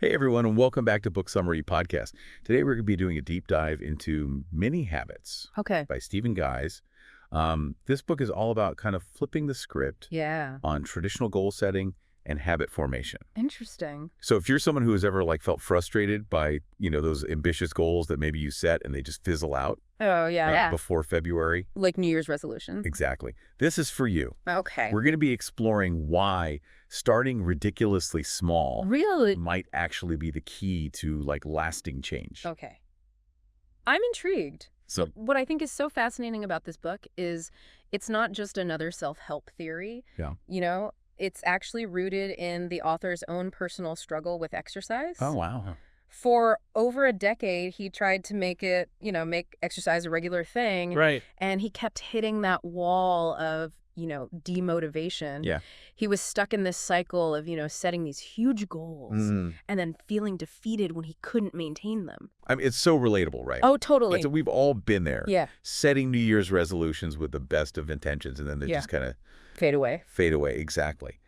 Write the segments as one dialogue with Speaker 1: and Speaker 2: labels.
Speaker 1: Hey everyone, and welcome back to Book Summary Podcast. Today we're going to be doing a deep dive into Mini Habits
Speaker 2: Okay.
Speaker 1: by Stephen Guise. This book is all about kind of flipping the script
Speaker 2: Yeah.
Speaker 1: on traditional goal setting and habit formation.
Speaker 2: Interesting.
Speaker 1: So if you're someone who has ever felt frustrated by, those ambitious goals that maybe you set and they just fizzle out
Speaker 2: Oh, yeah.
Speaker 1: before February.
Speaker 2: Like New Year's resolution.
Speaker 1: Exactly. This is for you.
Speaker 2: Okay.
Speaker 1: We're going to be exploring why starting ridiculously small
Speaker 2: Really?
Speaker 1: might actually be the key to lasting change.
Speaker 2: Okay. I'm intrigued.
Speaker 1: So
Speaker 2: What I think is so fascinating about this book is it's not just another self-help theory.
Speaker 1: Yeah.
Speaker 2: It's actually rooted in the author's own personal struggle with exercise.
Speaker 1: Oh, wow.
Speaker 2: For over a decade, he tried to make exercise a regular thing.
Speaker 1: Right.
Speaker 2: And he kept hitting that wall of, demotivation.
Speaker 1: Yeah.
Speaker 2: He was stuck in this cycle of, setting these huge goals and then feeling defeated when he couldn't maintain them.
Speaker 1: I mean, it's so relatable, right?
Speaker 2: Oh, totally.
Speaker 1: So we've all been there.
Speaker 2: Yeah.
Speaker 1: Setting New Year's resolutions with the best of intentions, and then they just kind of
Speaker 2: Fade away.
Speaker 1: fade away. Exactly.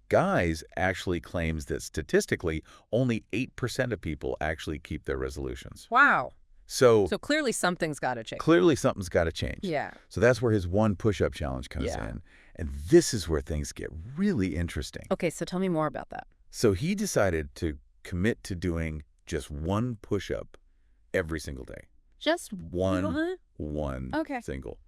Speaker 1: Guise actually claims that statistically, only 8% of people actually keep their resolutions.
Speaker 2: Wow.
Speaker 1: So
Speaker 2: So clearly something's got to change.
Speaker 1: clearly something's got to change.
Speaker 2: Yeah.
Speaker 1: So that's where his one push-up challenge comes
Speaker 2: Yeah.
Speaker 1: in. And this is where things get really interesting.
Speaker 2: Okay, so tell me more about that.
Speaker 1: So he decided to commit to doing just one push-up every single day.
Speaker 2: Just
Speaker 1: One
Speaker 2: Okay.
Speaker 1: single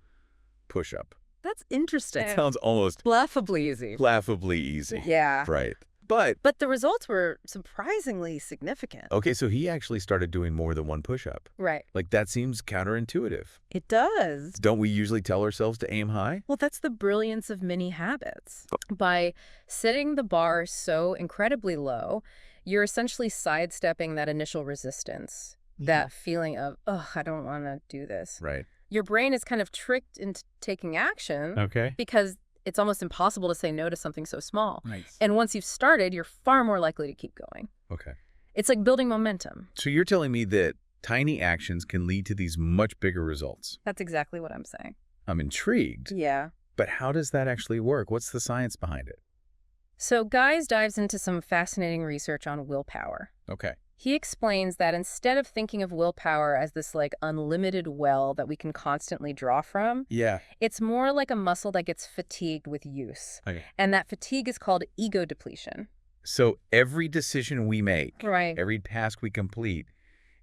Speaker 1: push-up.
Speaker 2: That's interesting.
Speaker 1: It sounds almost
Speaker 2: Laughably easy.
Speaker 1: laughably easy.
Speaker 2: Yeah.
Speaker 1: Right. But,
Speaker 2: the results were surprisingly significant.
Speaker 1: okay, so he actually started doing more than one push-up.
Speaker 2: Right.
Speaker 1: That seems counterintuitive.
Speaker 2: It does.
Speaker 1: Don't we usually tell ourselves to aim high?
Speaker 2: Well, that's the brilliance of mini habits. By setting the bar so incredibly low, you're essentially sidestepping that initial resistance, that feeling of, oh, I don't want to do this.
Speaker 1: Right.
Speaker 2: Your brain is kind of tricked into taking action
Speaker 1: Okay.
Speaker 2: because it's almost impossible to say no to something so small.
Speaker 1: Nice.
Speaker 2: And once you've started, you're far more likely to keep going.
Speaker 1: Okay.
Speaker 2: It's like building momentum.
Speaker 1: So you're telling me that tiny actions can lead to these much bigger results.
Speaker 2: That's exactly what I'm saying.
Speaker 1: I'm intrigued.
Speaker 2: Yeah.
Speaker 1: But how does that actually work? What's the science behind it?
Speaker 2: So Guise dives into some fascinating research on willpower.
Speaker 1: Okay.
Speaker 2: He explains that instead of thinking of willpower as this unlimited well that we can constantly draw from,
Speaker 1: Yeah.
Speaker 2: it's more like a muscle that gets fatigued with use.
Speaker 1: Okay.
Speaker 2: And that fatigue is called ego depletion.
Speaker 1: So every decision we make,
Speaker 2: Right.
Speaker 1: every task we complete,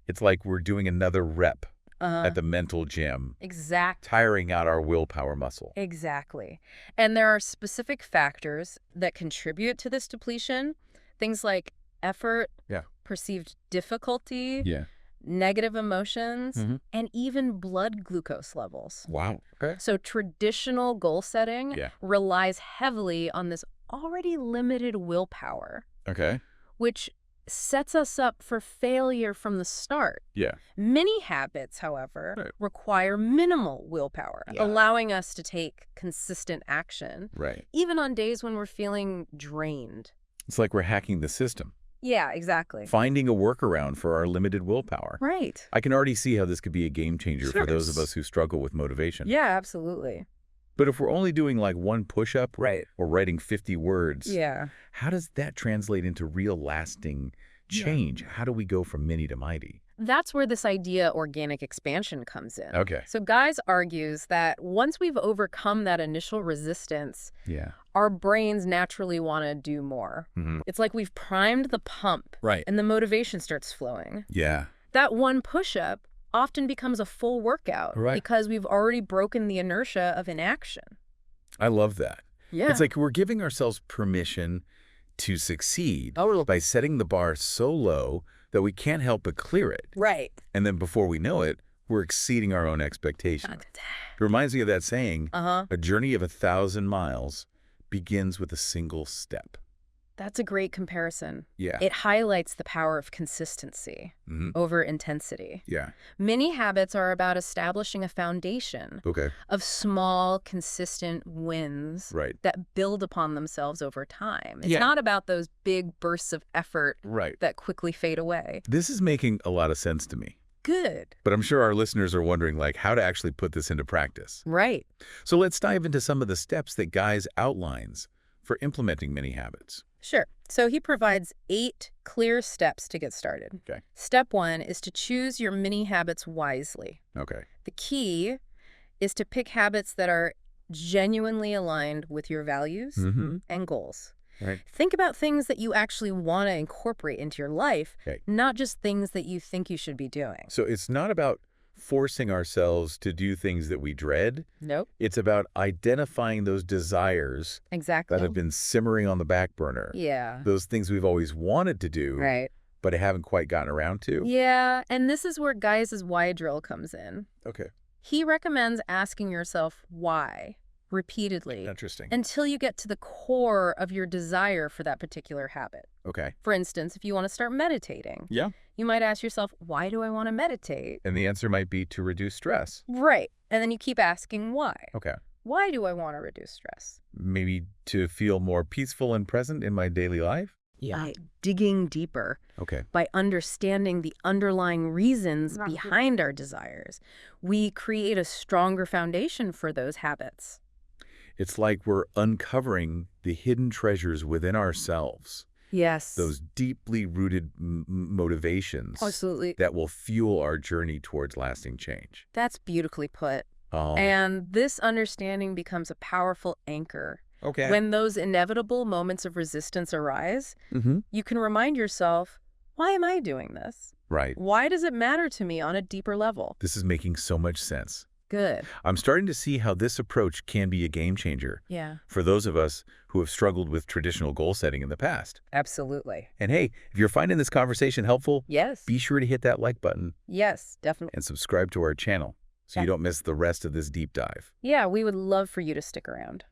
Speaker 1: it's like we're doing another rep at the mental gym,
Speaker 2: Exactly.
Speaker 1: tiring out our willpower muscle.
Speaker 2: Exactly. And there are specific factors that contribute to this depletion. Things like effort,
Speaker 1: Yeah.
Speaker 2: perceived difficulty,
Speaker 1: Yeah.
Speaker 2: negative emotions,
Speaker 1: Mhm.
Speaker 2: and even blood glucose levels.
Speaker 1: Wow. Okay.
Speaker 2: So traditional goal setting
Speaker 1: Yeah.
Speaker 2: relies heavily on this already limited willpower,
Speaker 1: Okay.
Speaker 2: which sets us up for failure from the start.
Speaker 1: Yeah.
Speaker 2: Many habits, however,
Speaker 1: Right.
Speaker 2: require minimal willpower,
Speaker 1: Yeah.
Speaker 2: allowing us to take consistent action,
Speaker 1: Right.
Speaker 2: even on days when we're feeling drained.
Speaker 1: It's like we're hacking the system,
Speaker 2: Yeah, exactly.
Speaker 1: finding a workaround for our limited willpower.
Speaker 2: Right.
Speaker 1: I can already see how this could be a game changer for
Speaker 2: Sure.
Speaker 1: those of us who struggle with motivation.
Speaker 2: Yeah, absolutely.
Speaker 1: But if we're only doing one push-up
Speaker 2: Right.
Speaker 1: or writing 50 words,
Speaker 2: Yeah.
Speaker 1: how does that translate into real lasting change? How do we go from mini to mighty?
Speaker 2: That's where this idea organic expansion comes in.
Speaker 1: Okay.
Speaker 2: So Guise argues that once we've overcome that initial resistance,
Speaker 1: Yeah.
Speaker 2: our brains naturally want to do more.
Speaker 1: Mm-hmm.
Speaker 2: It's like we've primed the pump
Speaker 1: Right.
Speaker 2: and the motivation starts flowing.
Speaker 1: Yeah.
Speaker 2: That one push-up often becomes a full workout
Speaker 1: Right.
Speaker 2: because we've already broken the inertia of inaction.
Speaker 1: I love that.
Speaker 2: Yeah.
Speaker 1: It's like we're giving ourselves permission to succeed
Speaker 2: Oh,
Speaker 1: by setting the bar so low that we can't help but clear it.
Speaker 2: right.
Speaker 1: And then before we know it, we're exceeding our own expectations. It reminds me of that saying,
Speaker 2: Uh-huh.
Speaker 1: a journey of 1,000 miles begins with a single step.
Speaker 2: That's a great comparison.
Speaker 1: Yeah.
Speaker 2: It highlights the power of consistency
Speaker 1: Mm-hmm.
Speaker 2: over intensity.
Speaker 1: Yeah.
Speaker 2: Many habits are about establishing a foundation
Speaker 1: Okay.
Speaker 2: of small, consistent wins
Speaker 1: Right.
Speaker 2: that build upon themselves over time. It's
Speaker 1: Yeah.
Speaker 2: not about those big bursts of effort
Speaker 1: Right.
Speaker 2: that quickly fade away.
Speaker 1: This is making a lot of sense to me.
Speaker 2: Good.
Speaker 1: But I'm sure our listeners are wondering how to actually put this into practice.
Speaker 2: Right.
Speaker 1: So let's dive into some of the steps that Guise outlines for implementing mini habits.
Speaker 2: Sure. So he provides 8 clear steps to get started.
Speaker 1: Okay.
Speaker 2: Step 1 is to choose your mini habits wisely.
Speaker 1: Okay.
Speaker 2: The key is to pick habits that are genuinely aligned with your values
Speaker 1: Mm-hmm.
Speaker 2: and goals.
Speaker 1: Right.
Speaker 2: Think about things that you actually want to incorporate into your life,
Speaker 1: Okay.
Speaker 2: not just things that you think you should be doing.
Speaker 1: So it's not about forcing ourselves to do things that we dread.
Speaker 2: Nope.
Speaker 1: It's about identifying those desires
Speaker 2: Exactly.
Speaker 1: that have been simmering on the back burner.
Speaker 2: Yeah.
Speaker 1: Those things we've always wanted to do,
Speaker 2: Right.
Speaker 1: but haven't quite gotten around to.
Speaker 2: Yeah, and this is where Guise's why drill comes in.
Speaker 1: Okay.
Speaker 2: He recommends asking yourself why repeatedly
Speaker 1: Interesting.
Speaker 2: until you get to the core of your desire for that particular habit.
Speaker 1: Okay.
Speaker 2: For instance, if you want to start meditating,
Speaker 1: Yeah.
Speaker 2: you might ask yourself, why do I want to meditate?
Speaker 1: And the answer might be to reduce stress.
Speaker 2: Right. And then you keep asking why.
Speaker 1: Okay.
Speaker 2: Why do I want to reduce stress?
Speaker 1: Maybe to feel more peaceful and present in my daily life.
Speaker 2: By digging deeper,
Speaker 1: Okay.
Speaker 2: by understanding the underlying reasons behind our desires, we create a stronger foundation for those habits.
Speaker 1: It's like we're uncovering the hidden treasures within ourselves.
Speaker 2: Yes.
Speaker 1: Those deeply rooted motivations
Speaker 2: Absolutely.
Speaker 1: that will fuel our journey towards lasting change.
Speaker 2: That's beautifully put.
Speaker 1: Oh.
Speaker 2: And this understanding becomes a powerful anchor.
Speaker 1: Okay.
Speaker 2: When those inevitable moments of resistance arise,
Speaker 1: Mm-hmm.
Speaker 2: you can remind yourself, why am I doing this?
Speaker 1: Right.
Speaker 2: Why does it matter to me on a deeper level?
Speaker 1: This is making so much sense.
Speaker 2: Good.
Speaker 1: I'm starting to see how this approach can be a game changer
Speaker 2: Yeah.
Speaker 1: for those of us who have struggled with traditional goal setting in the past.
Speaker 2: Absolutely.
Speaker 1: And hey, if you're finding this conversation helpful,
Speaker 2: Yes.
Speaker 1: be sure to hit that like button
Speaker 2: Yes, definitely.
Speaker 1: and subscribe to our channel so you don't miss the rest of this deep dive.
Speaker 2: Yeah, we would love for you to stick around.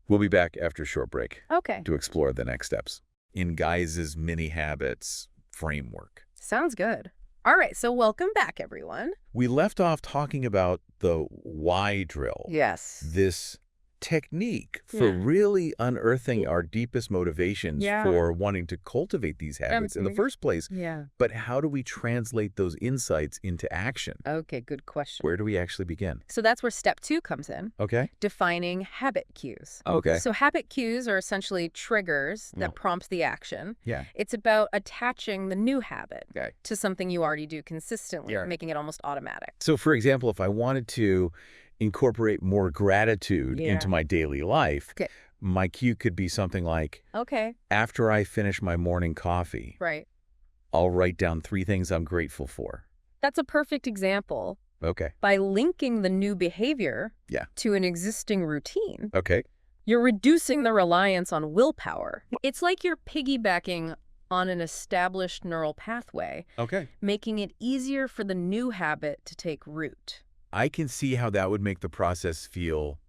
Speaker 1: We'll be back after a short break
Speaker 2: Okay.
Speaker 1: to explore the next steps in Guise's mini habits framework.
Speaker 2: Sounds good. All right, so welcome back, everyone.
Speaker 1: We left off talking about the why drill.
Speaker 2: Yes.
Speaker 1: This technique for
Speaker 2: Yeah.
Speaker 1: really unearthing our deepest motivations
Speaker 2: Yeah.
Speaker 1: for wanting to cultivate these habits in the first place.
Speaker 2: Yeah.
Speaker 1: But how do we translate those insights into action?
Speaker 2: Okay, good question.
Speaker 1: Where do we actually begin?
Speaker 2: So that's where step 2 comes in,
Speaker 1: Okay.
Speaker 2: defining habit cues.
Speaker 1: Okay.
Speaker 2: So habit cues are essentially triggers that prompt the action.
Speaker 1: Yeah.
Speaker 2: It's about attaching the new habit
Speaker 1: Okay.
Speaker 2: to something you already do consistently,
Speaker 1: Yeah.
Speaker 2: making it almost automatic.
Speaker 1: So, for example, if I wanted to incorporate more gratitude
Speaker 2: Yeah.
Speaker 1: into my daily life,
Speaker 2: Okay.
Speaker 1: my cue could be something like,
Speaker 2: Okay,
Speaker 1: after I finish my morning coffee,
Speaker 2: right.
Speaker 1: I'll write down 3 things I'm grateful for.
Speaker 2: That's a perfect example.
Speaker 1: Okay.
Speaker 2: By linking the new behavior
Speaker 1: Yeah.
Speaker 2: to an existing routine,
Speaker 1: Okay.
Speaker 2: you're reducing the reliance on willpower. It's like you're piggybacking on an established neural pathway,
Speaker 1: Okay.
Speaker 2: making it easier for the new habit to take root.
Speaker 1: I can see how that would make the process feel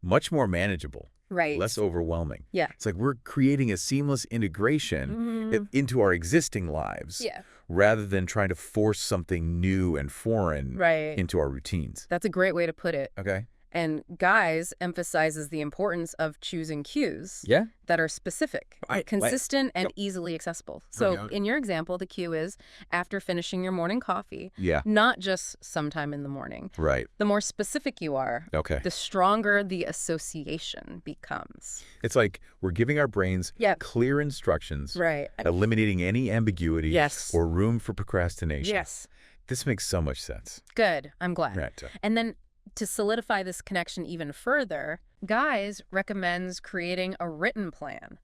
Speaker 1: much more manageable,
Speaker 2: Right.
Speaker 1: less overwhelming.
Speaker 2: Yeah.
Speaker 1: It's like we're creating a seamless integration
Speaker 2: Mhm.
Speaker 1: into our existing lives
Speaker 2: Yeah.
Speaker 1: rather than trying to force something new and foreign
Speaker 2: Right.
Speaker 1: into our routines.
Speaker 2: That's a great way to put it.
Speaker 1: Okay.
Speaker 2: And Guise emphasizes the importance of choosing cues
Speaker 1: Yeah.
Speaker 2: that are specific,
Speaker 1: Right.
Speaker 2: consistent, and easily accessible. So
Speaker 1: Okay.
Speaker 2: in your example, the cue is after finishing your morning coffee,
Speaker 1: Yeah.
Speaker 2: not just sometime in the morning.
Speaker 1: Right.
Speaker 2: The more specific you are,
Speaker 1: Okay.
Speaker 2: the stronger the association becomes.
Speaker 1: It's like we're giving our brains
Speaker 2: Yep.
Speaker 1: clear instructions,
Speaker 2: Right.
Speaker 1: eliminating any ambiguity
Speaker 2: Yes.
Speaker 1: or room for procrastination.
Speaker 2: Yes.
Speaker 1: This makes so much sense.
Speaker 2: Good. I'm glad.
Speaker 1: Right.
Speaker 2: And then to solidify this connection even further, Guise recommends creating a written plan.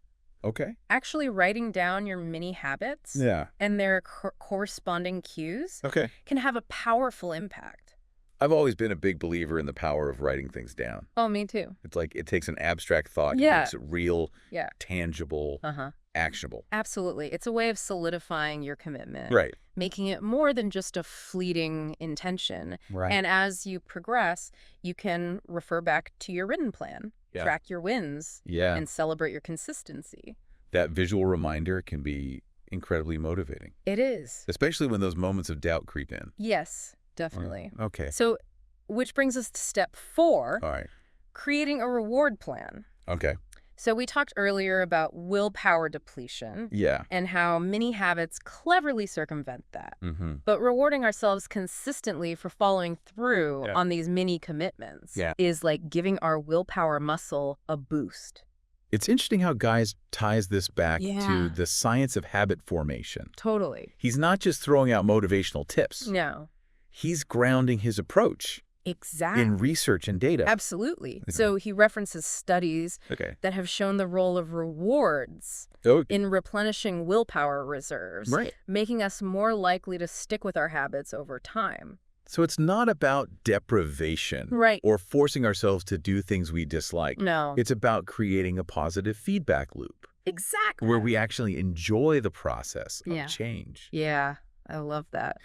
Speaker 1: Okay.
Speaker 2: Actually writing down your mini habits
Speaker 1: Yeah.
Speaker 2: and their corresponding cues
Speaker 1: Okay.
Speaker 2: can have a powerful impact.
Speaker 1: I've always been a big believer in the power of writing things down.
Speaker 2: Oh, me too.
Speaker 1: It's like it takes an abstract thought,
Speaker 2: Yeah.
Speaker 1: makes it real,
Speaker 2: Yeah.
Speaker 1: tangible,
Speaker 2: Uh-huh.
Speaker 1: actionable.
Speaker 2: Absolutely. It's a way of solidifying your commitment.
Speaker 1: Right.
Speaker 2: Making it more than just a fleeting intention.
Speaker 1: Right.
Speaker 2: And as you progress, you can refer back to your written plan,
Speaker 1: Yeah.
Speaker 2: track your wins,
Speaker 1: Yeah.
Speaker 2: and celebrate your consistency.
Speaker 1: That visual reminder can be incredibly motivating,
Speaker 2: It is.
Speaker 1: especially when those moments of doubt creep in.
Speaker 2: Yes, definitely.
Speaker 1: Okay.
Speaker 2: So, which brings us to step 4,
Speaker 1: All right.
Speaker 2: creating a reward plan.
Speaker 1: Okay.
Speaker 2: So we talked earlier about willpower depletion
Speaker 1: Yeah.
Speaker 2: and how many habits cleverly circumvent that.
Speaker 1: Mm-hmm.
Speaker 2: But rewarding ourselves consistently for following through
Speaker 1: Yeah.
Speaker 2: on these mini commitments
Speaker 1: Yeah.
Speaker 2: is like giving our willpower muscle a boost.
Speaker 1: It's interesting how Guise ties this back
Speaker 2: Yeah.
Speaker 1: to the science of habit formation.
Speaker 2: Totally.
Speaker 1: He's not just throwing out motivational tips.
Speaker 2: No.
Speaker 1: He's grounding his approach
Speaker 2: Exactly.
Speaker 1: in research and data.
Speaker 2: Absolutely. So he references studies
Speaker 1: Okay.
Speaker 2: that have shown the role of rewards
Speaker 1: Oh,
Speaker 2: in replenishing willpower reserves,
Speaker 1: right.
Speaker 2: making us more likely to stick with our habits over time.
Speaker 1: So it's not about deprivation
Speaker 2: Right.
Speaker 1: or forcing ourselves to do things we dislike.
Speaker 2: No.
Speaker 1: It's about creating a positive feedback loop
Speaker 2: Exactly.
Speaker 1: where we actually enjoy the process of
Speaker 2: Yeah.
Speaker 1: change.
Speaker 2: Yeah, I love that.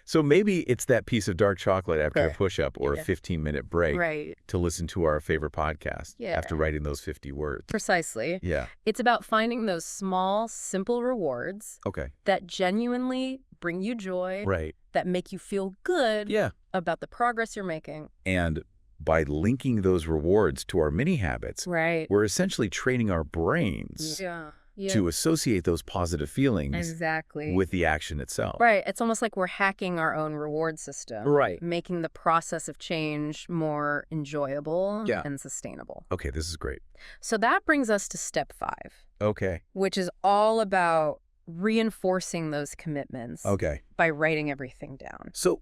Speaker 1: So maybe it's that piece of dark chocolate after a
Speaker 2: Okay.
Speaker 1: push-up or
Speaker 2: Yeah.
Speaker 1: a 15-minute break
Speaker 2: Right.
Speaker 1: to listen to our favorite podcast
Speaker 2: Yeah.
Speaker 1: after writing those 50 words.
Speaker 2: Precisely.
Speaker 1: Yeah.
Speaker 2: It's about finding those small, simple rewards
Speaker 1: Okay.
Speaker 2: that genuinely bring you joy,
Speaker 1: Right.
Speaker 2: that make you feel good
Speaker 1: Yeah.
Speaker 2: about the progress you're making.
Speaker 1: And by linking those rewards to our mini habits,
Speaker 2: Right.
Speaker 1: we're essentially training our brains
Speaker 2: Yeah. Yeah.
Speaker 1: to associate those positive feelings
Speaker 2: Exactly.
Speaker 1: with the action itself.
Speaker 2: Right. It's almost like we're hacking our own reward system.
Speaker 1: Right.
Speaker 2: Making the process of change more enjoyable
Speaker 1: Yeah.
Speaker 2: and sustainable.
Speaker 1: Okay, this is great.
Speaker 2: So that brings us to step 5,
Speaker 1: Okay.
Speaker 2: which is all about reinforcing those commitments
Speaker 1: Okay.
Speaker 2: by writing everything down.
Speaker 1: So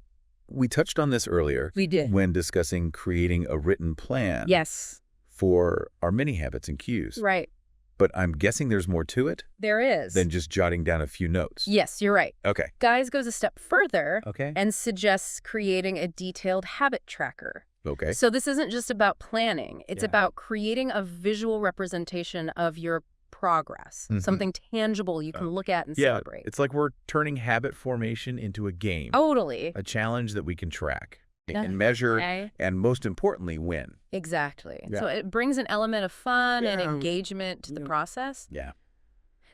Speaker 1: we touched on this earlier
Speaker 2: We did.
Speaker 1: when discussing creating a written plan
Speaker 2: Yes.
Speaker 1: for our mini habits and cues.
Speaker 2: Right.
Speaker 1: But I'm guessing there's more to it
Speaker 2: There is.
Speaker 1: than just jotting down a few notes.
Speaker 2: Yes, you're right.
Speaker 1: Okay.
Speaker 2: Guise goes a step further
Speaker 1: Okay.
Speaker 2: and suggests creating a detailed habit tracker.
Speaker 1: Okay.
Speaker 2: So this isn't just about planning. It's
Speaker 1: Yeah.
Speaker 2: about creating a visual representation of your progress,
Speaker 1: Mhm.
Speaker 2: something tangible you can look at and
Speaker 1: Yeah,
Speaker 2: celebrate.
Speaker 1: it's like we're turning habit formation into a game,
Speaker 2: Totally.
Speaker 1: a challenge that we can track
Speaker 2: Yeah.
Speaker 1: and measure,
Speaker 2: Okay.
Speaker 1: and most importantly, win.
Speaker 2: Exactly.
Speaker 1: Yeah.
Speaker 2: So it brings an element of fun and
Speaker 1: Yeah.
Speaker 2: engagement to the
Speaker 1: Yeah.
Speaker 2: process.
Speaker 1: Yeah.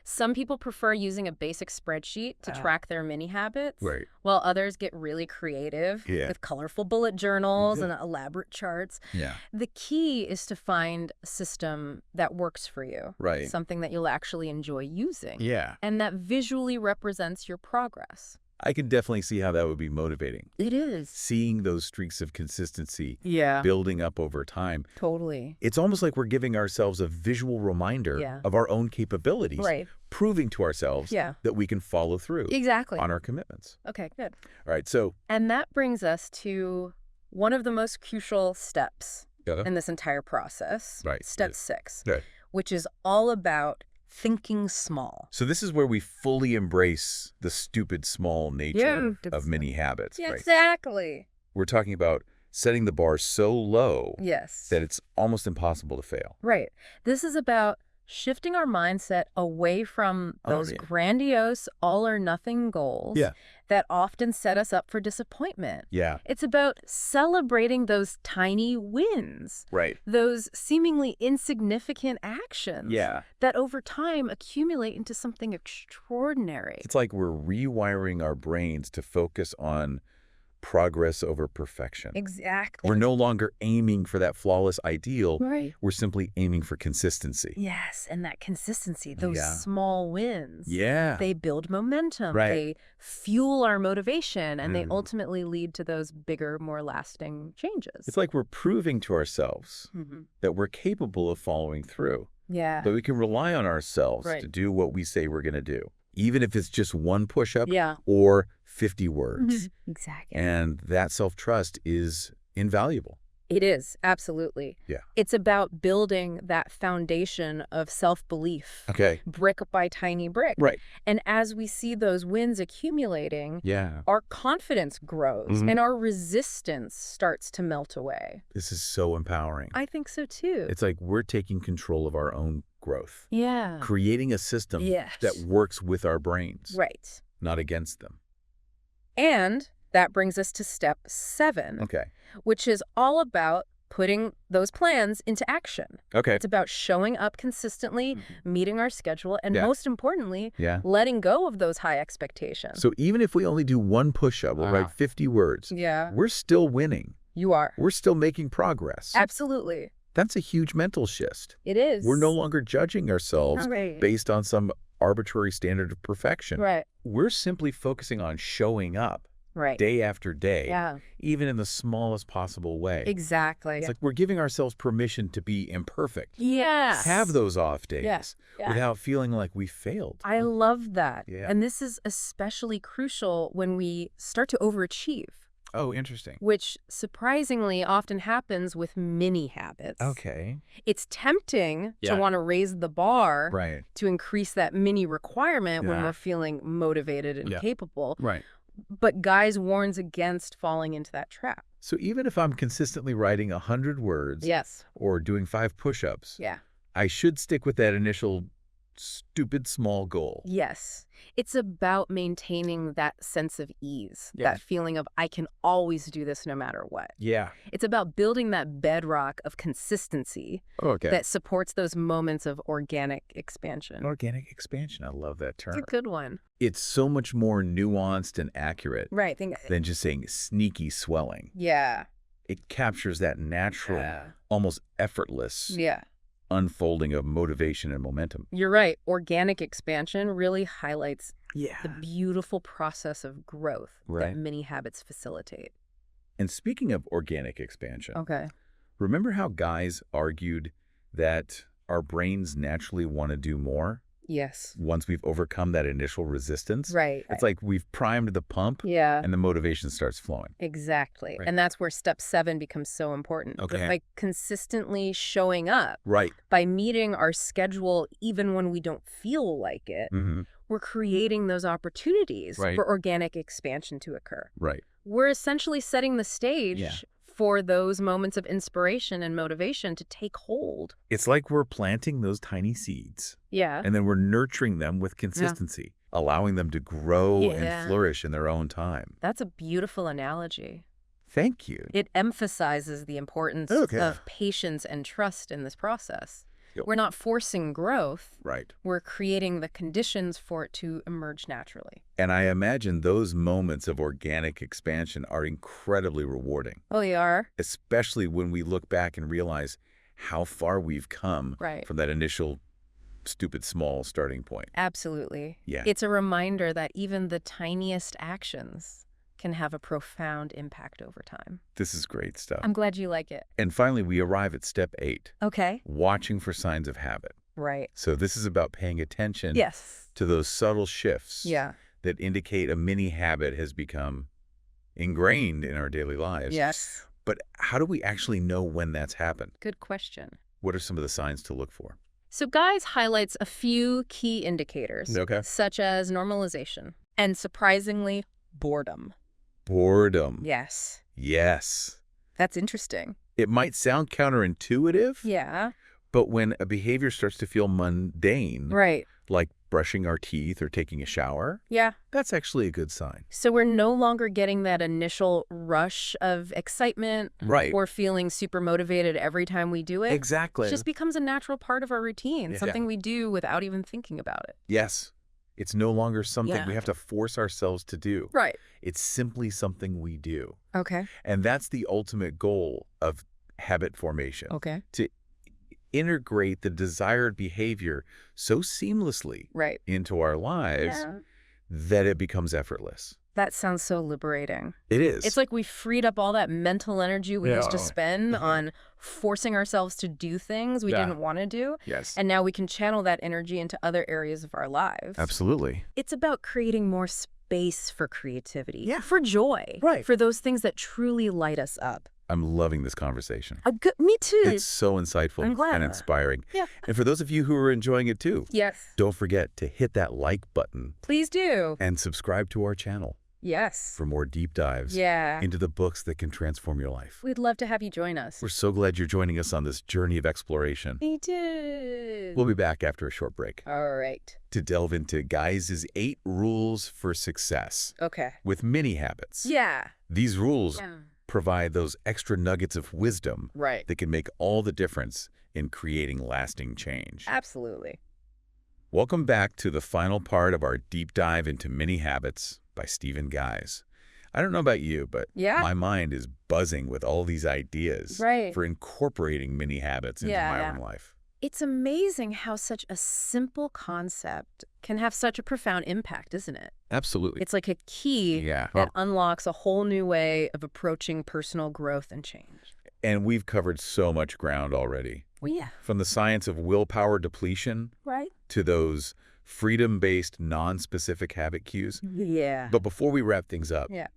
Speaker 2: Some people prefer using a basic spreadsheet to track their mini habits,
Speaker 1: Right.
Speaker 2: while others get really creative
Speaker 1: Yeah.
Speaker 2: with colorful bullet journals
Speaker 1: Yeah.
Speaker 2: and elaborate charts.
Speaker 1: Yeah.
Speaker 2: The key is to find a system that works for you,
Speaker 1: Right.
Speaker 2: something that you'll actually enjoy using,
Speaker 1: Yeah.
Speaker 2: and that visually represents your progress.
Speaker 1: I can definitely see how that would be motivating.
Speaker 2: It is.
Speaker 1: Seeing those streaks of consistency
Speaker 2: Yeah.
Speaker 1: building up over time.
Speaker 2: Totally.
Speaker 1: It's almost like we're giving ourselves a visual reminder
Speaker 2: Yeah.
Speaker 1: of our own capabilities,
Speaker 2: Right.
Speaker 1: proving to ourselves
Speaker 2: Yeah.
Speaker 1: that we can follow through
Speaker 2: Exactly.
Speaker 1: on our commitments.
Speaker 2: Okay, good.
Speaker 1: All right, so
Speaker 2: And that brings us to one of the most crucial steps
Speaker 1: yeah.
Speaker 2: in this entire process,
Speaker 1: Right.
Speaker 2: step 6,
Speaker 1: Yeah.
Speaker 2: which is all about thinking small.
Speaker 1: So this is where we fully embrace the stupid small nature of mini habits,
Speaker 2: Yeah,
Speaker 1: right?
Speaker 2: exactly.
Speaker 1: We're talking about setting the bar so low
Speaker 2: Yes.
Speaker 1: that it's almost impossible to fail.
Speaker 2: Right. This is about shifting our mindset away from
Speaker 1: Oh,
Speaker 2: those
Speaker 1: yeah.
Speaker 2: grandiose all-or-nothing goals
Speaker 1: Yeah.
Speaker 2: that often set us up for disappointment.
Speaker 1: Yeah,
Speaker 2: It's about celebrating those tiny wins,
Speaker 1: right.
Speaker 2: those seemingly insignificant actions
Speaker 1: Yeah.
Speaker 2: that over time accumulate into something extraordinary.
Speaker 1: It's like we're rewiring our brains to focus on progress over perfection.
Speaker 2: Exactly.
Speaker 1: We're no longer aiming for that flawless ideal.
Speaker 2: Right.
Speaker 1: We're simply aiming for consistency.
Speaker 2: Yes, and that consistency, those
Speaker 1: Yeah.
Speaker 2: small wins.
Speaker 1: Yeah.
Speaker 2: They build momentum.
Speaker 1: Right.
Speaker 2: They fuel our motivation, and they
Speaker 1: Mm.
Speaker 2: ultimately lead to those bigger, more lasting changes.
Speaker 1: It's like we're proving to ourselves
Speaker 2: Mhm.
Speaker 1: that we're capable of following through,
Speaker 2: Yeah.
Speaker 1: that we can rely on ourselves
Speaker 2: Right.
Speaker 1: to do what we say we're going to do, even if it's just one push-up
Speaker 2: Yeah.
Speaker 1: or 50 words.
Speaker 2: Exactly.
Speaker 1: And that self-trust is invaluable.
Speaker 2: It is, absolutely.
Speaker 1: Yeah.
Speaker 2: It's about building that foundation of self-belief,
Speaker 1: Okay.
Speaker 2: brick by tiny brick.
Speaker 1: Right.
Speaker 2: And as we see those wins accumulating,
Speaker 1: Yeah.
Speaker 2: our confidence grows
Speaker 1: Mhm.
Speaker 2: and our resistance starts to melt away.
Speaker 1: This is so empowering.
Speaker 2: I think so too.
Speaker 1: It's like we're taking control of our own growth,
Speaker 2: Yeah.
Speaker 1: creating a system
Speaker 2: Yes.
Speaker 1: that works with our brains,
Speaker 2: Right.
Speaker 1: not against them.
Speaker 2: And that brings us to step 7,
Speaker 1: Okay.
Speaker 2: which is all about putting those plans into action.
Speaker 1: Okay.
Speaker 2: It's about showing up consistently, meeting our schedule, and
Speaker 1: Yeah.
Speaker 2: most importantly,
Speaker 1: Yeah.
Speaker 2: letting go of those high expectations.
Speaker 1: So even if we only do one push-up or write 50 words,
Speaker 2: Yeah,
Speaker 1: we're still winning.
Speaker 2: you are.
Speaker 1: We're still making progress.
Speaker 2: Absolutely.
Speaker 1: That's a huge mental shift.
Speaker 2: It is.
Speaker 1: We're no longer judging ourselves
Speaker 2: Right.
Speaker 1: based on some arbitrary standard of perfection.
Speaker 2: Right.
Speaker 1: We're simply focusing on showing up
Speaker 2: Right.
Speaker 1: day after day,
Speaker 2: Yeah.
Speaker 1: even in the smallest possible way.
Speaker 2: Exactly.
Speaker 1: It's like we're giving ourselves permission to be imperfect.
Speaker 2: Yes.
Speaker 1: Have those off days
Speaker 2: Yeah.
Speaker 1: without feeling like we failed.
Speaker 2: I love that.
Speaker 1: Yeah.
Speaker 2: And this is especially crucial when we start to overachieve,
Speaker 1: Oh, interesting.
Speaker 2: which surprisingly often happens with mini habits.
Speaker 1: Okay.
Speaker 2: It's tempting
Speaker 1: Yeah.
Speaker 2: to want to raise the bar
Speaker 1: Right.
Speaker 2: to increase that mini requirement when
Speaker 1: Yeah.
Speaker 2: we're feeling motivated and
Speaker 1: Yeah.
Speaker 2: capable.
Speaker 1: Right.
Speaker 2: But Guise warns against falling into that trap.
Speaker 1: So even if I'm consistently writing 100 words
Speaker 2: Yes.
Speaker 1: or doing 5 push-ups,
Speaker 2: Yeah.
Speaker 1: I should stick with that initial stupid small goal.
Speaker 2: Yes. It's about maintaining that sense of ease,
Speaker 1: Yeah.
Speaker 2: that feeling of I can always do this no matter what.
Speaker 1: Yeah.
Speaker 2: It's about building that bedrock of consistency
Speaker 1: Okay.
Speaker 2: that supports those moments of organic expansion.
Speaker 1: Organic expansion. I love that
Speaker 2: It's a
Speaker 1: term.
Speaker 2: good one.
Speaker 1: It's so much more nuanced and accurate
Speaker 2: Right.
Speaker 1: than just saying sneaky swelling.
Speaker 2: Yeah.
Speaker 1: It captures that natural, almost effortless
Speaker 2: Yeah.
Speaker 1: unfolding of motivation and momentum.
Speaker 2: You're right. Organic expansion really highlights
Speaker 1: Yeah.
Speaker 2: the beautiful process of growth
Speaker 1: Right.
Speaker 2: that many habits facilitate.
Speaker 1: And speaking of organic expansion,
Speaker 2: Okay.
Speaker 1: remember how Guise argued that our brains naturally want to do more
Speaker 2: Yes.
Speaker 1: once we've overcome that initial resistance?
Speaker 2: Right.
Speaker 1: It's like we've primed the pump
Speaker 2: Yeah.
Speaker 1: and the motivation starts flowing.
Speaker 2: Exactly.
Speaker 1: Right.
Speaker 2: And that's where step 7 becomes so important.
Speaker 1: Okay.
Speaker 2: By consistently showing up,
Speaker 1: Right.
Speaker 2: by meeting our schedule even when we don't feel like it,
Speaker 1: Mm-hmm.
Speaker 2: we're creating those opportunities
Speaker 1: Right.
Speaker 2: for organic expansion to occur.
Speaker 1: Right.
Speaker 2: We're essentially setting the stage
Speaker 1: Yeah.
Speaker 2: for those moments of inspiration and motivation to take hold.
Speaker 1: It's like we're planting those tiny seeds
Speaker 2: Yeah.
Speaker 1: and then we're nurturing them with consistency, allowing them to grow
Speaker 2: Yeah.
Speaker 1: and flourish in their own time.
Speaker 2: That's a beautiful analogy.
Speaker 1: Thank you.
Speaker 2: It emphasizes the importance
Speaker 1: Okay.
Speaker 2: of patience and trust in this process.
Speaker 1: Yep.
Speaker 2: We're not forcing growth.
Speaker 1: Right.
Speaker 2: We're creating the conditions for it to emerge naturally.
Speaker 1: And I imagine those moments of organic expansion are incredibly rewarding,
Speaker 2: Oh, you are?
Speaker 1: especially when we look back and realize how far we've come
Speaker 2: Right.
Speaker 1: from that initial stupid small starting point.
Speaker 2: Absolutely.
Speaker 1: Yeah.
Speaker 2: It's a reminder that even the tiniest actions can have a profound impact over time.
Speaker 1: This is great stuff.
Speaker 2: I'm glad you like it.
Speaker 1: And finally, we arrive at step 8,
Speaker 2: Okay.
Speaker 1: watching for signs of habit.
Speaker 2: Right.
Speaker 1: So this is about paying attention
Speaker 2: Yes.
Speaker 1: to those subtle shifts
Speaker 2: Yeah.
Speaker 1: that indicate a mini habit has become ingrained in our daily lives.
Speaker 2: Yes.
Speaker 1: But how do we actually know when that's happened?
Speaker 2: Good question.
Speaker 1: What are some of the signs to look for?
Speaker 2: So Guise highlights a few key indicators,
Speaker 1: Okay.
Speaker 2: such as normalization and, surprisingly, boredom.
Speaker 1: Boredom.
Speaker 2: Yes.
Speaker 1: Yes.
Speaker 2: That's interesting.
Speaker 1: It might sound counterintuitive,
Speaker 2: Yeah.
Speaker 1: but when a behavior starts to feel mundane,
Speaker 2: Right.
Speaker 1: like brushing our teeth or taking a shower,
Speaker 2: Yeah.
Speaker 1: that's actually a good sign.
Speaker 2: So we're no longer getting that initial rush of excitement
Speaker 1: Right.
Speaker 2: or feeling super motivated every time we do it.
Speaker 1: Exactly.
Speaker 2: It just becomes a natural part of our routine,
Speaker 1: Yeah.
Speaker 2: something we do without even thinking about it.
Speaker 1: Yes. It's no longer something
Speaker 2: Yeah.
Speaker 1: we have to force ourselves to do.
Speaker 2: Right.
Speaker 1: It's simply something we do.
Speaker 2: Okay.
Speaker 1: And that's the ultimate goal of habit formation.
Speaker 2: Okay.
Speaker 1: To integrate the desired behavior so seamlessly
Speaker 2: Right.
Speaker 1: into our lives that it becomes effortless.
Speaker 2: That sounds so liberating.
Speaker 1: It is.
Speaker 2: It's like we freed up all that mental energy we used to
Speaker 1: Yeah.
Speaker 2: spend on forcing ourselves to do things we
Speaker 1: Yeah.
Speaker 2: didn't want to do.
Speaker 1: Yes.
Speaker 2: And now we can channel that energy into other areas of our lives.
Speaker 1: Absolutely.
Speaker 2: It's about creating more space for creativity,
Speaker 1: Yeah.
Speaker 2: for joy,
Speaker 1: Right.
Speaker 2: for those things that truly light us up.
Speaker 1: I'm loving this conversation.
Speaker 2: Me too.
Speaker 1: It's so insightful
Speaker 2: I'm glad.
Speaker 1: and inspiring.
Speaker 2: Yeah.
Speaker 1: And for those of you who are enjoying it too,
Speaker 2: Yes.
Speaker 1: don't forget to hit that like button
Speaker 2: Please do.
Speaker 1: and subscribe to our channel
Speaker 2: Yes.
Speaker 1: for more deep dives
Speaker 2: Yeah.
Speaker 1: into the books that can transform your life.
Speaker 2: We'd love to have you join us.
Speaker 1: We're so glad you're joining us on this journey of exploration.
Speaker 2: Me too.
Speaker 1: We'll be back after a short break
Speaker 2: All right.
Speaker 1: to delve into Guise's 8 rules for success
Speaker 2: Okay.
Speaker 1: with mini habits.
Speaker 2: Yeah.
Speaker 1: These rules
Speaker 2: Yeah.
Speaker 1: provide those extra nuggets of wisdom
Speaker 2: Right.
Speaker 1: that can make all the difference in creating lasting change.
Speaker 2: Absolutely.
Speaker 1: Welcome back to the final part of our deep dive into mini habits by Stephen Guise. I don't know about you, but
Speaker 2: Yeah.
Speaker 1: my mind is buzzing with all these ideas
Speaker 2: Right.
Speaker 1: for incorporating mini habits into
Speaker 2: Yeah,
Speaker 1: my
Speaker 2: yeah.
Speaker 1: own life.
Speaker 2: It's amazing how such a simple concept can have such a profound impact, isn't it?
Speaker 1: Absolutely.
Speaker 2: It's like a key
Speaker 1: Yeah.
Speaker 2: that unlocks a whole new way of approaching personal growth and change.
Speaker 1: And we've covered so much ground already.
Speaker 2: Well, yeah.
Speaker 1: From the science of willpower depletion
Speaker 2: Right.
Speaker 1: to those freedom-based, non-specific habit cues.
Speaker 2: Yeah.
Speaker 1: But before we wrap things up,
Speaker 2: Yeah.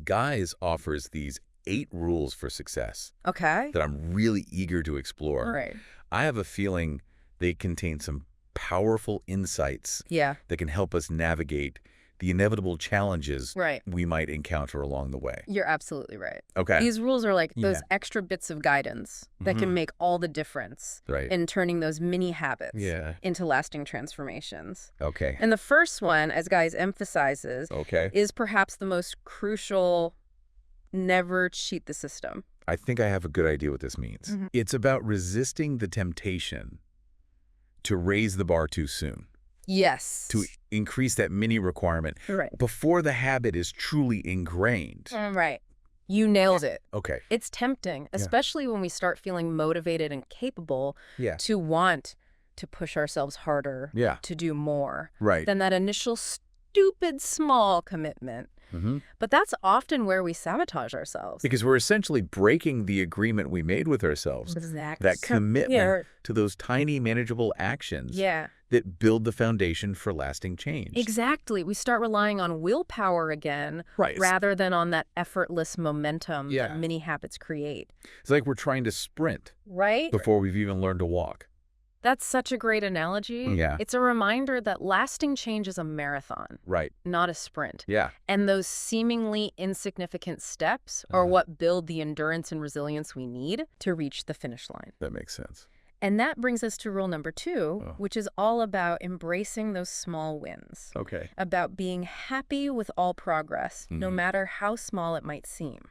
Speaker 1: Guise offers these 8 rules for success
Speaker 2: Okay.
Speaker 1: that I'm really eager to explore.
Speaker 2: All right.
Speaker 1: I have a feeling they contain some powerful insights
Speaker 2: Yeah.
Speaker 1: that can help us navigate the inevitable challenges
Speaker 2: Right.
Speaker 1: we might encounter along the way.
Speaker 2: You're absolutely right.
Speaker 1: Okay.
Speaker 2: These rules are like those
Speaker 1: Yeah.
Speaker 2: extra bits of guidance that can make all the difference
Speaker 1: Right.
Speaker 2: in turning those mini habits
Speaker 1: Yeah.
Speaker 2: into lasting transformations.
Speaker 1: Okay.
Speaker 2: And the first one, as Guise emphasizes,
Speaker 1: Okay.
Speaker 2: is perhaps the most crucial: never cheat the system.
Speaker 1: I think I have a good idea what this means.
Speaker 2: Mhm.
Speaker 1: It's about resisting the temptation to raise the bar too soon,
Speaker 2: Yes.
Speaker 1: to increase that mini requirement
Speaker 2: Right.
Speaker 1: before the habit is truly ingrained.
Speaker 2: Right. You nailed it.
Speaker 1: Okay.
Speaker 2: It's tempting, especially when we start feeling motivated and capable
Speaker 1: Yeah.
Speaker 2: to want to push ourselves harder,
Speaker 1: Yeah.
Speaker 2: to do more
Speaker 1: Right.
Speaker 2: than that initial stupid small commitment.
Speaker 1: Mm-hmm.
Speaker 2: But that's often where we sabotage ourselves.
Speaker 1: Because we're essentially breaking the agreement we made with ourselves.
Speaker 2: Exactly.
Speaker 1: That commitment
Speaker 2: Yeah.
Speaker 1: to those tiny, manageable actions
Speaker 2: Yeah.
Speaker 1: that build the foundation for lasting change.
Speaker 2: Exactly. We start relying on willpower again
Speaker 1: Right.
Speaker 2: rather than on that effortless momentum
Speaker 1: Yeah.
Speaker 2: that many habits create.
Speaker 1: It's like we're trying to sprint
Speaker 2: Right?
Speaker 1: before we've even learned to walk.
Speaker 2: That's such a great analogy.
Speaker 1: Yeah.
Speaker 2: It's a reminder that lasting change is a marathon,
Speaker 1: Right.
Speaker 2: not a sprint.
Speaker 1: Yeah.
Speaker 2: And those seemingly insignificant steps are what build the endurance and resilience we need to reach the finish line.
Speaker 1: That makes sense.
Speaker 2: And that brings us to rule number 2, which is all about embracing those small wins,
Speaker 1: Okay.
Speaker 2: about being happy with all progress, no matter how small it might seem.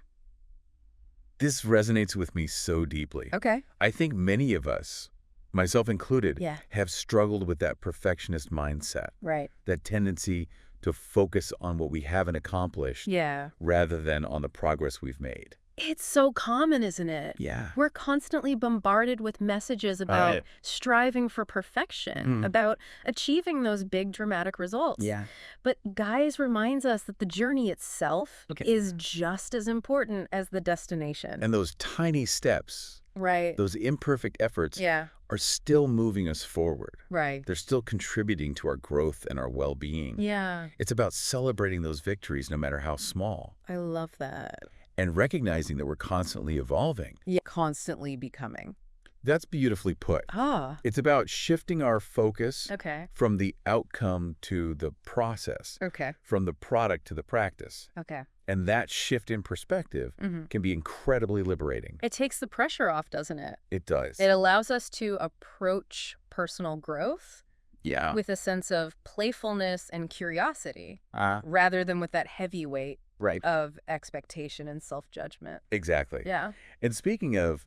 Speaker 1: This resonates with me so deeply.
Speaker 2: Okay.
Speaker 1: I think many of us, myself included,
Speaker 2: Yeah.
Speaker 1: have struggled with that perfectionist mindset,
Speaker 2: Right.
Speaker 1: that tendency to focus on what we haven't accomplished
Speaker 2: Yeah.
Speaker 1: rather than on the progress we've made.
Speaker 2: It's so common, isn't it?
Speaker 1: Yeah.
Speaker 2: We're constantly bombarded with messages about striving for perfection, about achieving those big dramatic results.
Speaker 1: Yeah.
Speaker 2: But Guise reminds us that the journey itself is just as important as the destination.
Speaker 1: And those tiny steps,
Speaker 2: Right.
Speaker 1: those imperfect efforts
Speaker 2: Yeah.
Speaker 1: are still moving us forward.
Speaker 2: Right.
Speaker 1: They're still contributing to our growth and our well-being.
Speaker 2: Yeah.
Speaker 1: It's about celebrating those victories no matter how small,
Speaker 2: I love that.
Speaker 1: and recognizing that we're constantly evolving.
Speaker 2: Yeah. Constantly becoming.
Speaker 1: That's beautifully put.
Speaker 2: Ah.
Speaker 1: It's about shifting our focus
Speaker 2: Okay.
Speaker 1: from the outcome to the process,
Speaker 2: Okay.
Speaker 1: from the product to the practice.
Speaker 2: Okay.
Speaker 1: And that shift in perspective can be incredibly liberating.
Speaker 2: It takes the pressure off, doesn't it?
Speaker 1: It does.
Speaker 2: It allows us to approach personal growth
Speaker 1: Yeah.
Speaker 2: with a sense of playfulness and curiosity
Speaker 1: Ah,
Speaker 2: rather than with that heavy weight
Speaker 1: right.
Speaker 2: of expectation and self-judgment.
Speaker 1: Exactly.
Speaker 2: Yeah.
Speaker 1: And speaking of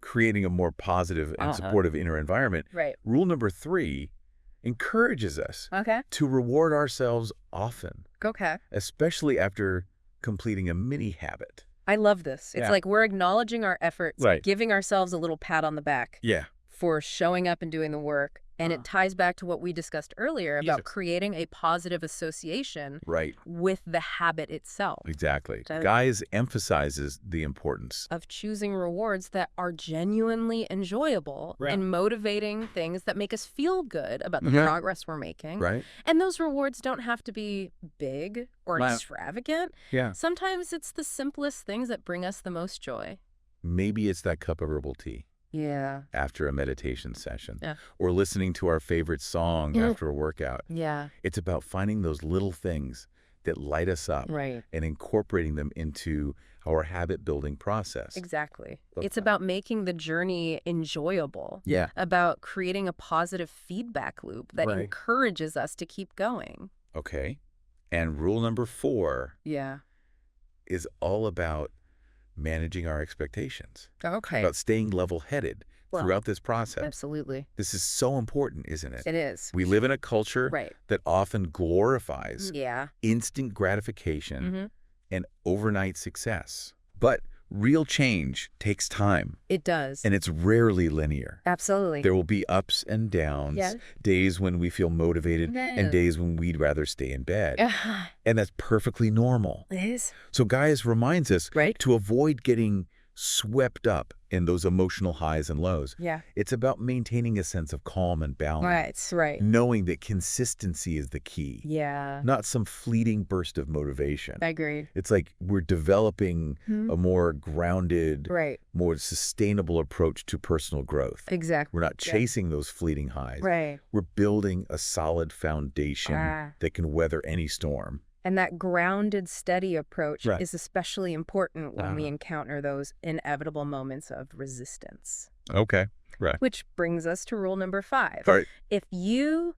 Speaker 1: creating a more positive and supportive inner environment,
Speaker 2: Right.
Speaker 1: rule number 3 encourages us
Speaker 2: Okay.
Speaker 1: to reward ourselves often,
Speaker 2: Okay.
Speaker 1: especially after completing a mini habit.
Speaker 2: I love this. It's
Speaker 1: Yeah.
Speaker 2: like we're acknowledging our efforts,
Speaker 1: Right.
Speaker 2: giving ourselves a little pat on the back
Speaker 1: Yeah.
Speaker 2: for showing up and doing the work. And it ties back to what we discussed earlier about creating a positive association
Speaker 1: Right.
Speaker 2: with the habit itself.
Speaker 1: Exactly.
Speaker 2: So-
Speaker 1: Guise emphasizes the importance.
Speaker 2: Of choosing rewards that are genuinely enjoyable and motivating things that make us feel good about the progress we're making.
Speaker 1: Right?
Speaker 2: And those rewards don't have to be big or
Speaker 1: Wow.
Speaker 2: extravagant.
Speaker 1: Yeah.
Speaker 2: Sometimes it's the simplest things that bring us the most joy.
Speaker 1: Maybe it's that cup of herbal tea
Speaker 2: Yeah.
Speaker 1: after a meditation session,
Speaker 2: Yeah.
Speaker 1: or listening to our favorite song after a workout.
Speaker 2: Yeah.
Speaker 1: It's about finding those little things that light us up
Speaker 2: Right.
Speaker 1: and incorporating them into our habit building process.
Speaker 2: Exactly.
Speaker 1: Love
Speaker 2: It's
Speaker 1: that.
Speaker 2: about making the journey enjoyable.
Speaker 1: Yeah.
Speaker 2: About creating a positive feedback loop that
Speaker 1: Right.
Speaker 2: encourages us to keep going.
Speaker 1: Okay. And rule number 4
Speaker 2: Yeah.
Speaker 1: is all about managing our expectations,
Speaker 2: Okay.
Speaker 1: about staying level-headed
Speaker 2: Well,
Speaker 1: throughout this process.
Speaker 2: Absolutely.
Speaker 1: This is so important, isn't it?
Speaker 2: It is.
Speaker 1: We live in a culture
Speaker 2: Right.
Speaker 1: that often glorifies
Speaker 2: Yeah.
Speaker 1: instant gratification
Speaker 2: Mm-hmm.
Speaker 1: and overnight success. But Real change takes time,
Speaker 2: It does.
Speaker 1: and it's rarely linear.
Speaker 2: Absolutely.
Speaker 1: There will be ups and downs,
Speaker 2: Yes.
Speaker 1: days when we feel motivated,
Speaker 2: Yes.
Speaker 1: and days when we'd rather stay in bed.
Speaker 2: It
Speaker 1: And that's perfectly normal.
Speaker 2: is.
Speaker 1: So Guise reminds us
Speaker 2: Right.
Speaker 1: to avoid getting swept up in those emotional highs and lows.
Speaker 2: Yeah.
Speaker 1: It's about maintaining a sense of calm and balance,
Speaker 2: Right.
Speaker 1: knowing that consistency is the key,
Speaker 2: Yeah.
Speaker 1: not some fleeting burst of motivation.
Speaker 2: I agree.
Speaker 1: It's like we're developing a more grounded,
Speaker 2: Right.
Speaker 1: more sustainable approach to personal growth.
Speaker 2: Exactly.
Speaker 1: We're not chasing those fleeting highs.
Speaker 2: Right.
Speaker 1: We're building a solid foundation
Speaker 2: Ah.
Speaker 1: that can weather any storm.
Speaker 2: And that grounded, steady approach
Speaker 1: Right.
Speaker 2: is especially important when we
Speaker 1: Uh-huh.
Speaker 2: encounter those inevitable moments of resistance.
Speaker 1: Okay. Right.
Speaker 2: Which brings us to rule number 5.
Speaker 1: All right.
Speaker 2: If you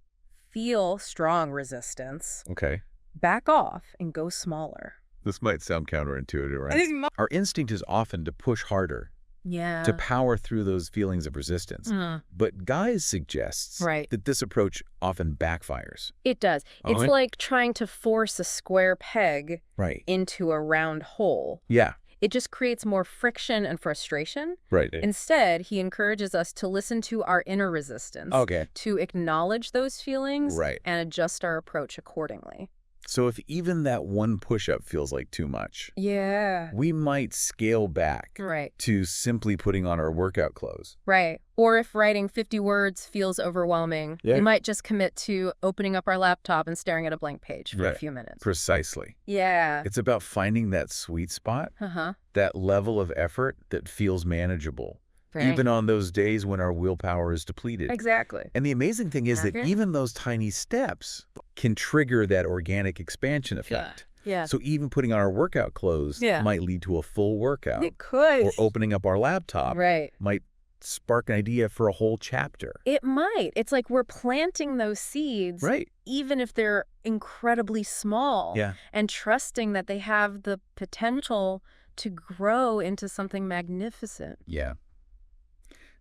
Speaker 2: feel strong resistance,
Speaker 1: Okay.
Speaker 2: back off and go smaller.
Speaker 1: This might sound counterintuitive, right? Our instinct is often to push harder,
Speaker 2: Yeah.
Speaker 1: to power through those feelings of resistance. But Guise suggests
Speaker 2: Right.
Speaker 1: that this approach often backfires.
Speaker 2: It does. It's
Speaker 1: Okay.
Speaker 2: like trying to force a square peg
Speaker 1: Right.
Speaker 2: into a round hole.
Speaker 1: Yeah.
Speaker 2: It just creates more friction and frustration.
Speaker 1: Right.
Speaker 2: Instead, he encourages us to listen to our inner resistance,
Speaker 1: Okay.
Speaker 2: to acknowledge those feelings,
Speaker 1: Right.
Speaker 2: and adjust our approach accordingly.
Speaker 1: So if even that one push-up feels like too much,
Speaker 2: Yeah.
Speaker 1: we might scale back
Speaker 2: Right.
Speaker 1: to simply putting on our workout clothes.
Speaker 2: Right. Or if writing 50 words feels overwhelming,
Speaker 1: Yeah.
Speaker 2: we might just commit to opening up our laptop and staring at a blank page for a
Speaker 1: Right.
Speaker 2: few minutes.
Speaker 1: Precisely.
Speaker 2: Yeah.
Speaker 1: It's about finding that sweet spot,
Speaker 2: Uh-huh.
Speaker 1: that level of effort that feels manageable,
Speaker 2: Right.
Speaker 1: even on those days when our willpower is depleted.
Speaker 2: Exactly.
Speaker 1: And the amazing thing is that
Speaker 2: Okay.
Speaker 1: even those tiny steps can trigger that organic expansion effect.
Speaker 2: Yeah.
Speaker 1: So even putting on our workout clothes
Speaker 2: Yeah.
Speaker 1: might lead to a full workout.
Speaker 2: It could.
Speaker 1: Or opening up our laptop
Speaker 2: Right.
Speaker 1: might spark an idea for a whole chapter.
Speaker 2: It might. It's like we're planting those seeds,
Speaker 1: Right.
Speaker 2: even if they're incredibly small,
Speaker 1: Yeah.
Speaker 2: and trusting that they have the potential to grow into something magnificent.
Speaker 1: Yeah.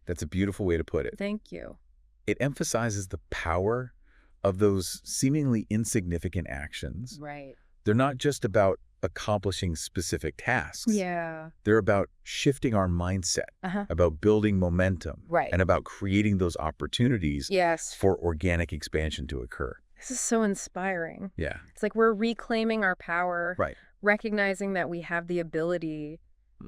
Speaker 1: That's a beautiful way to put it.
Speaker 2: Thank you.
Speaker 1: It emphasizes the power of those seemingly insignificant actions.
Speaker 2: Right.
Speaker 1: They're not just about accomplishing specific tasks.
Speaker 2: Yeah.
Speaker 1: They're about shifting our mindset,
Speaker 2: Uh-huh.
Speaker 1: about building momentum,
Speaker 2: Right.
Speaker 1: and about creating those opportunities
Speaker 2: Yes.
Speaker 1: for organic expansion to occur.
Speaker 2: This is so inspiring.
Speaker 1: Yeah.
Speaker 2: It's like we're reclaiming our power,
Speaker 1: Right.
Speaker 2: recognizing that we have the ability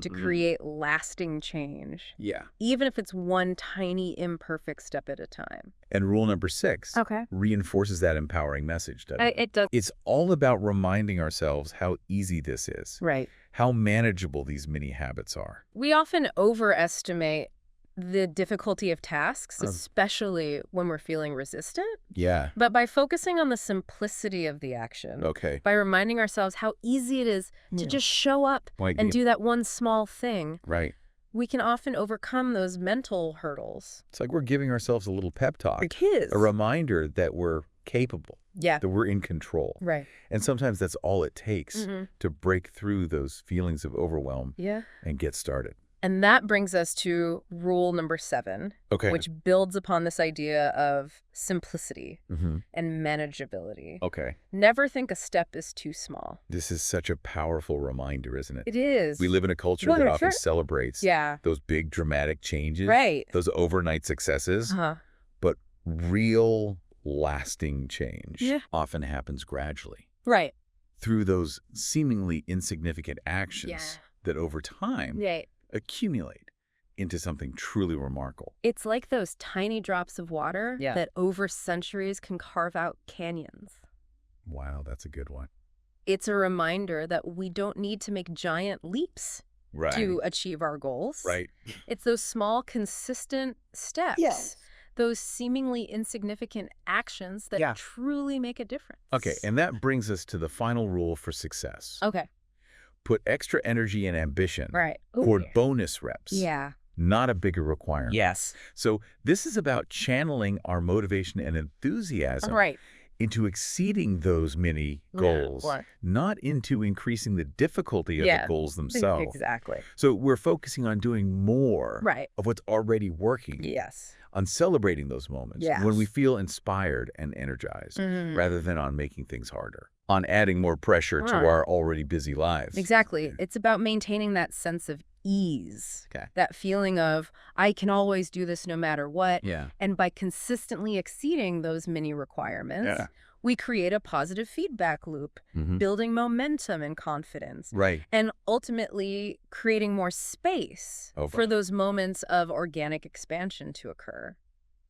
Speaker 2: to create lasting change,
Speaker 1: Yeah.
Speaker 2: even if it's one tiny imperfect step at a time.
Speaker 1: And rule number 6
Speaker 2: Okay.
Speaker 1: reinforces that empowering message, doesn't it?
Speaker 2: It does.
Speaker 1: It's all about reminding ourselves how easy this is,
Speaker 2: Right.
Speaker 1: how manageable these mini habits are.
Speaker 2: We often overestimate the difficulty of tasks, especially when we're feeling resistant.
Speaker 1: Yeah.
Speaker 2: But by focusing on the simplicity of the action,
Speaker 1: Okay.
Speaker 2: by reminding ourselves how easy it is to just show up
Speaker 1: Like,
Speaker 2: and do that one small thing,
Speaker 1: right.
Speaker 2: we can often overcome those mental hurdles.
Speaker 1: It's like we're giving ourselves a little pep talk,
Speaker 2: It is.
Speaker 1: a reminder that we're capable,
Speaker 2: Yeah.
Speaker 1: that we're in control.
Speaker 2: Right.
Speaker 1: And sometimes that's all it takes to break through those feelings of overwhelm
Speaker 2: Yeah.
Speaker 1: and get started.
Speaker 2: And that brings us to rule number 7,
Speaker 1: Okay.
Speaker 2: which builds upon this idea of simplicity
Speaker 1: Mm-hmm.
Speaker 2: and manageability.
Speaker 1: Okay.
Speaker 2: Never think a step is too small.
Speaker 1: This is such a powerful reminder, isn't it?
Speaker 2: It is.
Speaker 1: We live in a culture
Speaker 2: Well,
Speaker 1: that
Speaker 2: sure.
Speaker 1: often celebrates
Speaker 2: Yeah.
Speaker 1: those big dramatic changes,
Speaker 2: Right.
Speaker 1: those overnight successes,
Speaker 2: Uh-huh.
Speaker 1: but real lasting change
Speaker 2: Yeah.
Speaker 1: often happens gradually
Speaker 2: Right.
Speaker 1: through those seemingly insignificant actions
Speaker 2: Yeah.
Speaker 1: that over time
Speaker 2: Right.
Speaker 1: accumulate into something truly remarkable.
Speaker 2: It's like those tiny drops of water
Speaker 3: Yeah.
Speaker 2: that over centuries can carve out canyons.
Speaker 1: Wow, that's a good one.
Speaker 2: It's a reminder that we don't need to make giant leaps
Speaker 1: Right.
Speaker 2: to achieve our goals.
Speaker 1: Right.
Speaker 2: It's those small, consistent steps.
Speaker 3: Yes.
Speaker 2: Those seemingly insignificant actions that
Speaker 3: Yeah.
Speaker 2: truly make a difference.
Speaker 1: Okay, and that brings us to the final rule for success.
Speaker 2: Okay.
Speaker 1: Put extra energy and ambition
Speaker 2: Right. Ooh,
Speaker 1: toward
Speaker 2: yeah.
Speaker 1: bonus reps,
Speaker 2: Yeah.
Speaker 1: not a bigger requirement.
Speaker 3: Yes.
Speaker 1: So this is about channeling our motivation and enthusiasm
Speaker 2: Right.
Speaker 1: into exceeding those mini goals,
Speaker 2: Right.
Speaker 1: not into increasing the difficulty of
Speaker 2: Yeah.
Speaker 1: the goals themselves.
Speaker 2: Exactly.
Speaker 1: So we're focusing on doing more
Speaker 2: Right.
Speaker 1: of what's already working,
Speaker 2: Yes.
Speaker 1: on celebrating those moments
Speaker 2: Yes.
Speaker 1: when we feel inspired and energized,
Speaker 2: Mhm.
Speaker 1: rather than on making things harder. on adding more pressure to
Speaker 2: Right.
Speaker 1: our already busy lives.
Speaker 2: Exactly. It's about maintaining that sense of ease,
Speaker 1: Okay.
Speaker 2: that feeling of, I can always do this no matter what.
Speaker 1: Yeah.
Speaker 2: And by consistently exceeding those mini requirements,
Speaker 1: Yeah.
Speaker 2: we create a positive feedback loop, building momentum and confidence,
Speaker 1: Right.
Speaker 2: and ultimately creating more space for those moments of organic expansion to occur.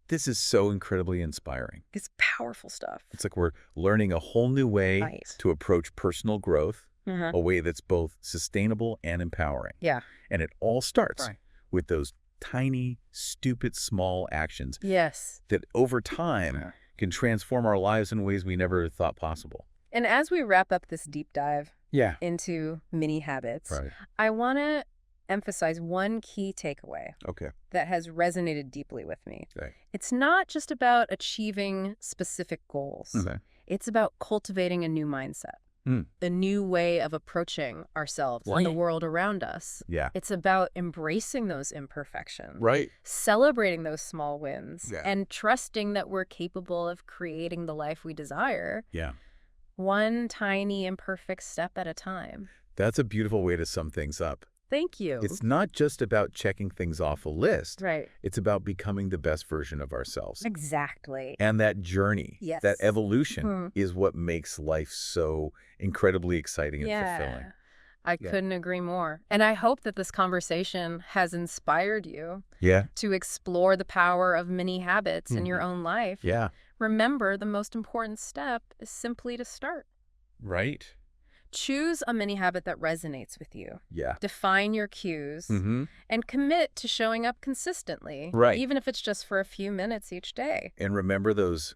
Speaker 1: This is so incredibly inspiring.
Speaker 2: It's powerful stuff.
Speaker 1: It's like we're learning a whole new way
Speaker 2: Right.
Speaker 1: to approach personal growth,
Speaker 2: Uh-huh.
Speaker 1: a way that's both sustainable and empowering.
Speaker 2: Yeah.
Speaker 1: And it all starts
Speaker 2: Right.
Speaker 1: with those tiny, stupid, small actions
Speaker 2: Yes.
Speaker 1: that over time can transform our lives in ways we never thought possible.
Speaker 2: And as we wrap up this deep dive
Speaker 1: Yeah.
Speaker 2: into mini habits,
Speaker 1: Right.
Speaker 2: I want to emphasize one key takeaway
Speaker 1: Okay.
Speaker 2: that has resonated deeply with me.
Speaker 1: Okay.
Speaker 2: It's not just about achieving specific goals.
Speaker 1: Okay.
Speaker 2: It's about cultivating a new mindset, a new way of approaching ourselves and the
Speaker 1: Right.
Speaker 2: world around us.
Speaker 1: Yeah.
Speaker 2: It's about embracing those imperfections,
Speaker 1: Right.
Speaker 2: celebrating those small wins,
Speaker 1: Yeah.
Speaker 2: and trusting that we're capable of creating the life we desire,
Speaker 1: Yeah.
Speaker 2: one tiny imperfect step at a time.
Speaker 1: That's a beautiful way to sum things up.
Speaker 2: Thank you.
Speaker 1: It's not just about checking things off a list.
Speaker 2: Right.
Speaker 1: It's about becoming the best version of ourselves.
Speaker 2: Exactly.
Speaker 1: And that journey,
Speaker 2: Yes.
Speaker 1: that evolution,
Speaker 2: Mhm.
Speaker 1: is what makes life so incredibly exciting and
Speaker 2: Yeah.
Speaker 1: fulfilling.
Speaker 2: I couldn't agree more. And I hope that this conversation has inspired you
Speaker 1: Yeah.
Speaker 2: to explore the power of mini habits in your own life.
Speaker 1: Yeah.
Speaker 2: Remember, the most important step is simply to start.
Speaker 1: Right.
Speaker 2: Choose a mini habit that resonates with you.
Speaker 1: Yeah.
Speaker 2: Define your cues and commit to showing up consistently,
Speaker 1: Right.
Speaker 2: even if it's just for a few minutes each day.
Speaker 1: And remember those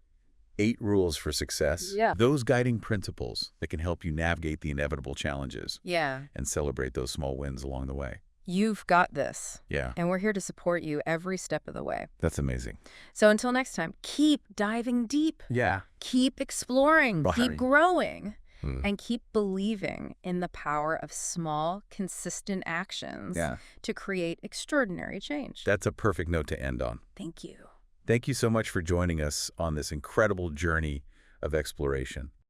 Speaker 1: 8 rules for success.
Speaker 2: Yeah.
Speaker 1: Those guiding principles that can help you navigate the inevitable challenges
Speaker 2: Yeah.
Speaker 1: and celebrate those small wins along the way.
Speaker 2: You've got this.
Speaker 1: Yeah.
Speaker 2: And we're here to support you every step of the way.
Speaker 1: That's amazing.
Speaker 2: So until next time, keep diving deep.
Speaker 1: Yeah.
Speaker 2: Keep exploring,
Speaker 1: Right.
Speaker 2: keep growing, and keep believing in the power of small, consistent actions to create extraordinary change.
Speaker 1: That's a perfect note to end on.
Speaker 2: Thank you.
Speaker 1: Thank you so much for joining us on this incredible journey of exploration.